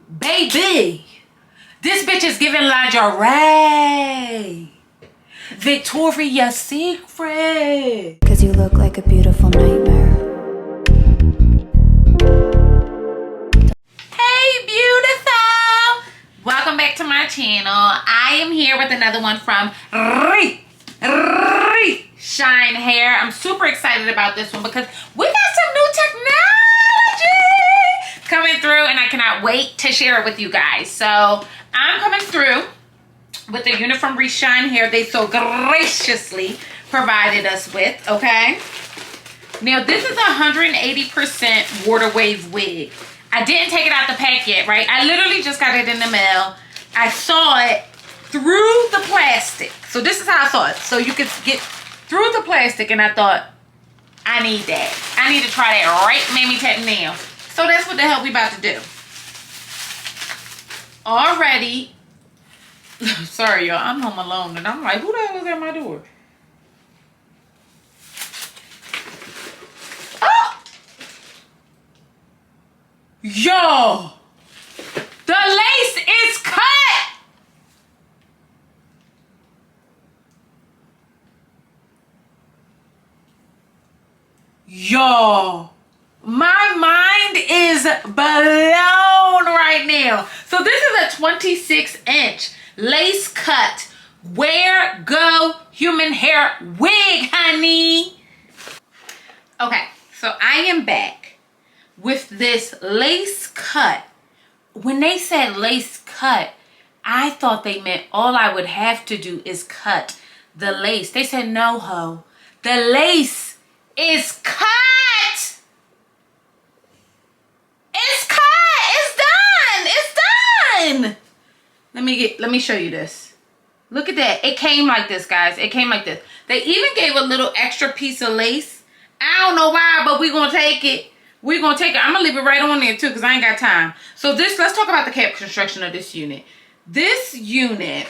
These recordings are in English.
Baby, this bitch is giving lingerie. Victoria's Secret. Cause you look like a beautiful nightmare. Hey, beautiful. Welcome back to my channel. I am here with another one from Reshine Hair. I'm super excited about this one because we got some new technology coming through and I cannot wait to share it with you guys. So I'm coming through with the unit from Reshine Hair they so graciously provided us with, okay? Now this is 180% water wave wig. I didn't take it out the pack yet, right? I literally just got it in the mail. I saw it through the plastic. So this is how I saw it. So you could get through the plastic and I thought, I need that. I need to try that right mammy tap now. So that's what the hell we about to do. Already, sorry y'all, I'm home alone and I'm like, who the hell is at my door? Oh! Yo! The lace is cut! Yo! My mind is blown right now. So this is a 26-inch lace cut Wear Go human hair wig, honey. Okay, so I am back with this lace cut. When they said lace cut, I thought they meant all I would have to do is cut the lace. They said, no, ho. The lace is cut. It's cut. It's done. It's done. Let me show you this. Look at that. It came like this, guys. It came like this. They even gave a little extra piece of lace. I don't know why, but we're going to take it. We're going to take it. I'm going to leave it right on there, too, because I ain't got time. So let's talk about the cap construction of this unit. This unit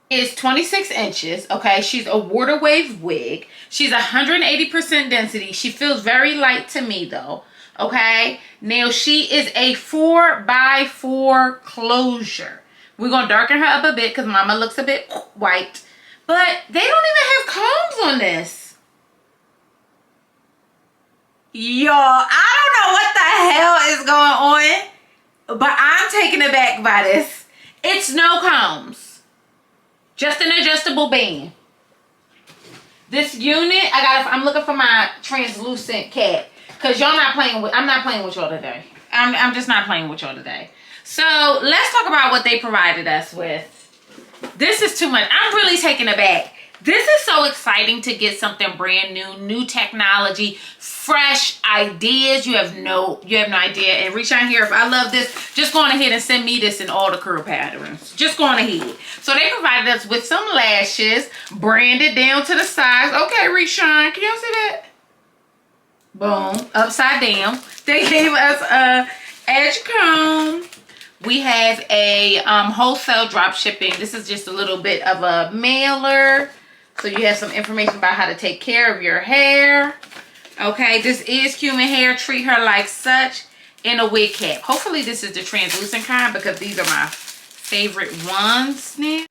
is 26 inches, okay? She's a water wave wig. She's 180% density. She feels very light to me, though, okay? Now, she is a 4x4 closure. We're going to darken her up a bit because mama looks a bit white. But they don't even have combs on this. Y'all, I don't know what the hell is going on, but I'm taken aback by this. It's no combs, just an adjustable band. This unit, I'm looking for my translucent cap because y'all not playing with. I'm not playing with y'all today. I'm just not playing with y'all today. So let's talk about what they provided us with. This is too much. I'm really taken aback. This is so exciting to get something brand new technology, fresh ideas. You have no idea. And Reshine Hair, if I love this, just go on ahead and send me this in all the curl patterns. Just go on ahead. So they provided us with some lashes, branded down to the sides. Okay, Reshine, can y'all see that? Boom, upside down. They gave us a edge comb. We have a wholesale drop shipping. This is just a little bit of a mailer. So you have some information about how to take care of your hair. Okay, this is 𝐻𝐭𝐿 Hair. Treat her like such in a wig cap. Hopefully this is the translucent kind because these are my favorite ones now.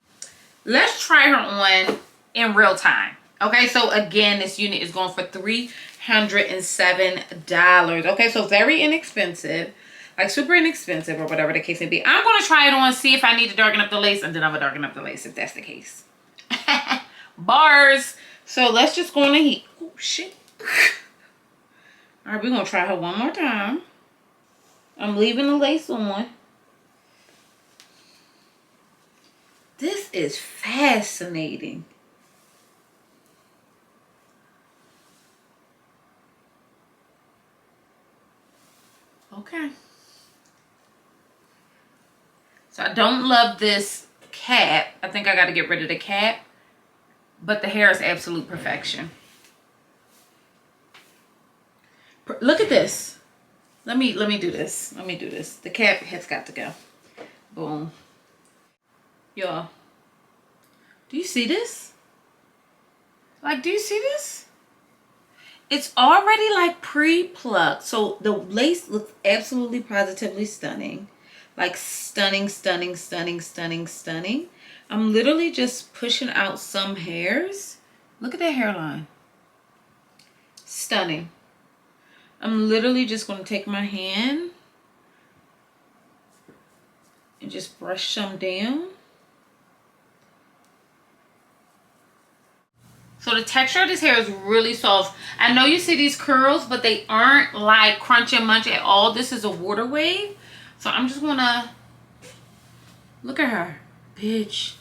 Let's try her on in real time. Okay, so again, this unit is going for $307. Okay, so very inexpensive. Like super inexpensive or whatever the case may be. I'm going to try it on, see if I need to darken up the lace, and then I'm going to darken up the lace if that's the case. Bars. So let's just go on the heat. Oh, shit. All right, we're going to try her one more time. I'm leaving the lace on. This is fascinating. Okay. So I don't love this cap. I think I got to get rid of the cap. But the hair is absolute perfection. Look at this. Let me do this. Let me do this. The cap has got to go. Boom. Y'all. Do you see this? Like, do you see this? It's already like pre-plucked. So the lace looks absolutely positively stunning. Like stunning, stunning, stunning, stunning, stunning. I'm literally just pushing out some hairs. Look at that hairline. Stunning. I'm literally just going to take my hand and just brush some down. So the texture of this hair is really soft. I know you see these curls, but they aren't like crunch and munch at all. This is a water wave. So I'm just going to look at her. Bitch.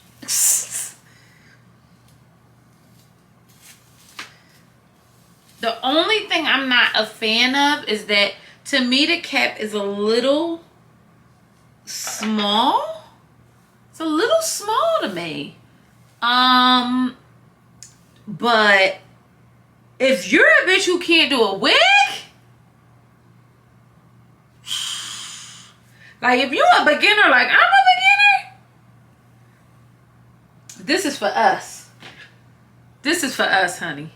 The only thing I'm not a fan of is that to me the cap is a little small. It's a little small to me. But if you're a bitch who can't do a wig, like if you're a beginner, like I'm a beginner, this is for us. This is for us, honey.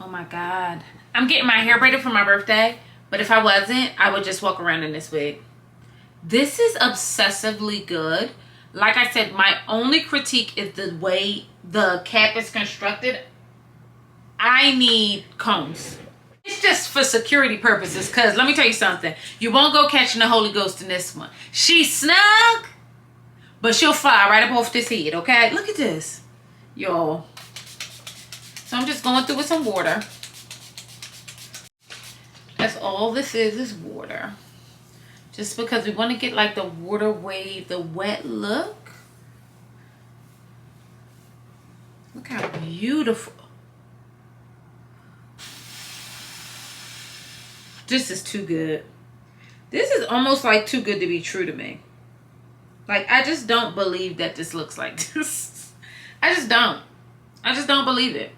Oh my God. I'm getting my hair braided for my birthday, but if I wasn't, I would just walk around in this wig. This is obsessively good. Like I said, my only critique is the way the cap is constructed. I need combs. It's just for security purposes, because let me tell you something. You won't go catching the Holy Ghost in this one. She's snug, but she'll fly right up off this head, okay? Look at this, y'all. So I'm just going through with some water. That's all this is water. Just because we want to get like the water wave, the wet look. Look how beautiful. This is too good. This is almost like too good to be true to me. Like, I just don't believe that this looks like this. I just don't. I just don't believe it.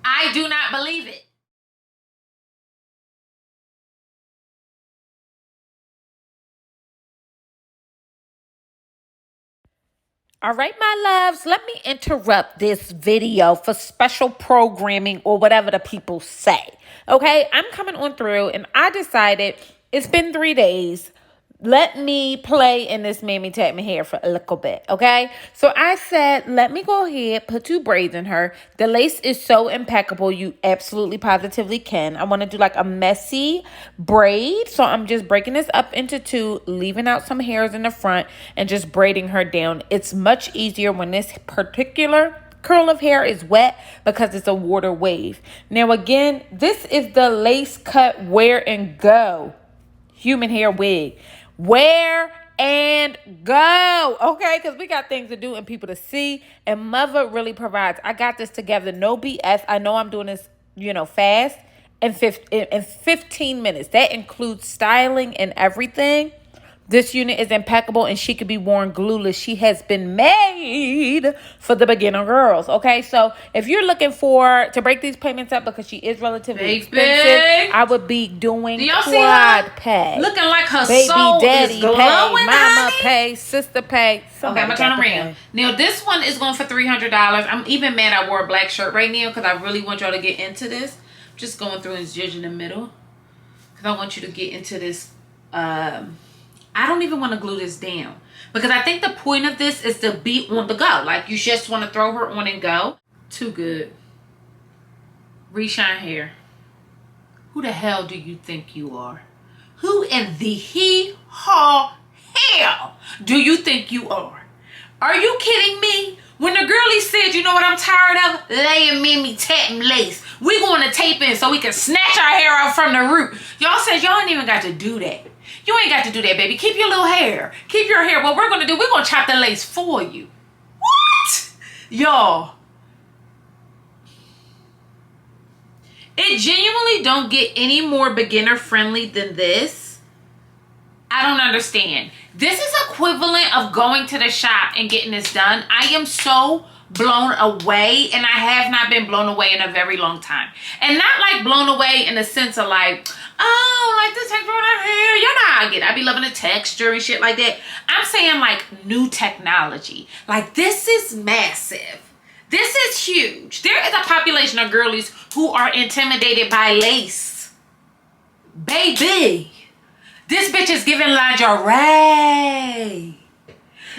I do not believe it. All right, my loves, let me interrupt this video for special programming or whatever the people say. Okay, I'm coming on through and I decided it's been 3 days. Let me play in this mammy tap my hair for a little bit, okay? So I said, let me go ahead, put 2 braids in her. The lace is so impeccable, you absolutely positively can. I want to do like a messy braid. So I'm just breaking this up into 2, leaving out some hairs in the front and just braiding her down. It's much easier when this particular curl of hair is wet because it's a water wave. Now again, this is the lace cut wear and go human hair wig. Wear and go, okay? Because we got things to do and people to see, and Mother really provides. I got this together, no BS. I know I'm doing this, fast in 15 minutes. That includes styling and everything. This unit is impeccable and she could be worn glueless. She has been made for the beginner girls, okay? So if you're looking to break these payments up because she is relatively expensive, I would be doing quad pay. Looking like her baby soul daddy is glowing, pay, mama pay, sister pay. Okay, I'm gonna turn around. Now this one is going for $300. I'm even mad I wore a black shirt right now because I really want y'all to get into this. I'm just going through and judging the middle because I want you to get into this. I don't even want to glue this down because I think the point of this is to be on the go. Like, you just want to throw her on and go. Too good. Reshine Hair. Who the hell do you think you are? Who in the hell do you think you are? Are you kidding me? When the girlie said, you know what I'm tired of? Laying me tapping lace. We going to tape in so we can snatch our hair out from the root. Y'all said y'all ain't even got to do that. You ain't got to do that, baby. Keep your little hair. Keep your hair. What we're going to do, we're going to chop the lace for you. What? Y'all. It genuinely don't get any more beginner friendly than this. I don't understand. This is equivalent of going to the shop and getting this done. I am so blown away, and I have not been blown away in a very long time. And not like blown away in the sense of like, oh, like this texture on her hair. Y'all know how I get. I be loving the texture and shit like that. I'm saying like new technology. Like this is massive. This is huge. There is a population of girlies who are intimidated by lace. Baby, this bitch is giving lingerie.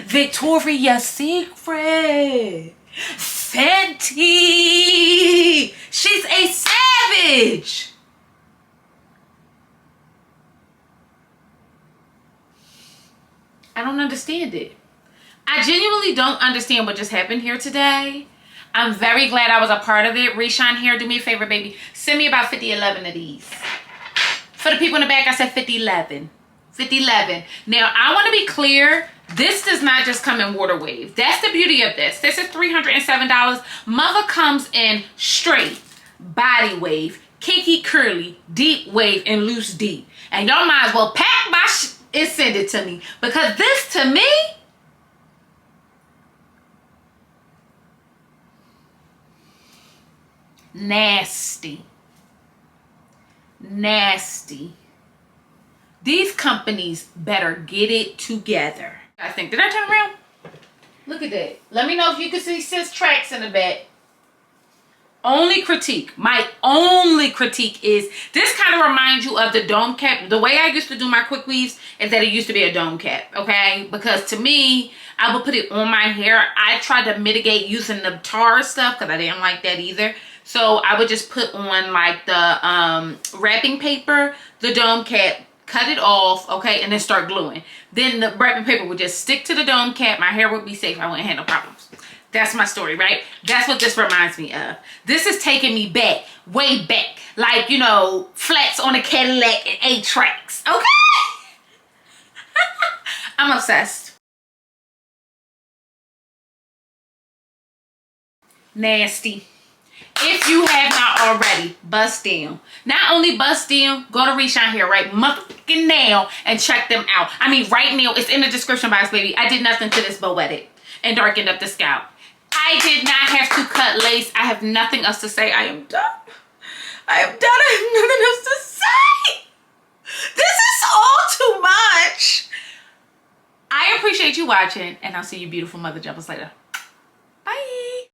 Victoria's Secret. Fenty. She's a savage. I don't understand it. I genuinely don't understand what just happened here today. I'm very glad I was a part of it. Reshine Hair, do me a favor, baby. Send me about 5011 of these. For the people in the back, I said 5011. 5011. Now, I want to be clear. This does not just come in water wave. That's the beauty of this. This is $307. Mother comes in straight body wave, kinky curly, deep wave, and loose deep. And y'all might as well pack my and send it to me. Because this, to me, nasty. Nasty. These companies better get it together. I think, did I turn around? Look at that. Let me know if you can see sis tracks in the back. Only critique, my only critique is this kind of reminds you of the dome cap. The way I used to do my quick weaves is that it used to be a dome cap, okay? Because to me, I would put it on my hair. I tried to mitigate using the tar stuff because I didn't like that either. So I would just put on like the wrapping paper, the dome cap, cut it off, okay, and then start gluing. Then the wrapping paper would just stick to the dome cap. My hair would be safe. I wouldn't have no problems. That's my story, right? That's what this reminds me of. This is taking me back, way back. Like, you know, flats on a Cadillac and 8 tracks, okay? I'm obsessed. Nasty. If you have not already, bust down. Not only bust down, go to Reshine Hair right motherfucking now and check them out. I mean, right now, it's in the description box, baby. I did nothing to this but wet it and darkened up the scalp. I did not have to cut lace. I have nothing else to say. I am done. I am done. I have nothing else to say. This is all too much. I appreciate you watching, and I'll see you beautiful mother jumpers later.